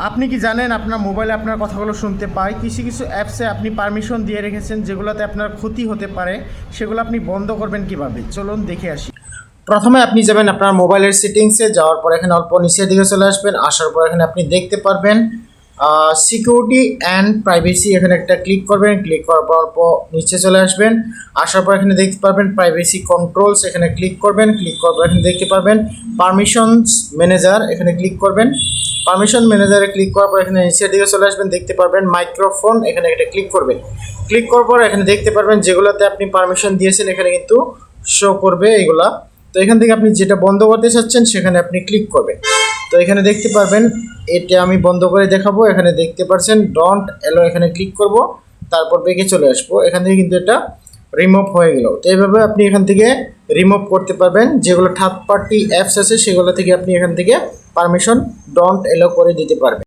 আপনি কি জানেন আপনার মোবাইলে আপনার কথাগুলো শুনতে পায়? কিছু কিছু অ্যাপসে আপনি পারমিশন দিয়ে রেখেছেন যেগুলোতে আপনার ক্ষতি হতে পারে, সেগুলো আপনি বন্ধ করবেন কিভাবে? চলুন দেখে আসি। প্রথমে আপনি যাবেন আপনার মোবাইলের সেটিংসে, যাওয়ার পর এখানে অল্প নিচের দিকে চলে আসবেন। আসার পর এখানে আপনি দেখতে পারবেন সিকিউরিটি অ্যান্ড প্রাইভেসি, এখানে একটা ক্লিক করবেন। ক্লিক করার পর অল্প নিচে চলে আসবেন। আসার পর এখানে দেখতে পারবেন প্রাইভেসি কন্ট্রোলস, এখানে ক্লিক করবেন। ক্লিক করার পর এখানে দেখতে পারবেন পারমিশনস ম্যানেজার, এখানে ক্লিক করবেন। পারমিশন ম্যানেজারে ক্লিক করার পর এখানে নিচের দিকে চলে আসবেন, দেখতে পারবেন মাইক্রোফোন, এখানে একটা ক্লিক করবেন। ক্লিক করার পর এখানে দেখতে পারবেন যেগুলোতে আপনি পারমিশন দিয়েছেন এখানে কিন্তু শো করবে এগুলা। তো এখান থেকে আপনি যেটা বন্ধ করতে চাচ্ছেন সেখানে আপনি ক্লিক করবেন। তো এখানে দেখতে পারবেন এটা আমি বন্ধ করে দেখাবো। এখানে দেখতে পাচ্ছেন ডোন্ট এলো, এখানে ক্লিক করব, তারপর বেঁকে চলে আসবো। এখান থেকে কিন্তু এটা রিমুভ হয়ে গেল। তো এইভাবে আপনি এখান থেকে রিমুভ করতে পারবেন। যেগুলো থার্ড পার্টি অ্যাপস আছে সেগুলো থেকে আপনি এখান থেকে পারমিশন ডোন্ট এলো করে দিতে পারবেন।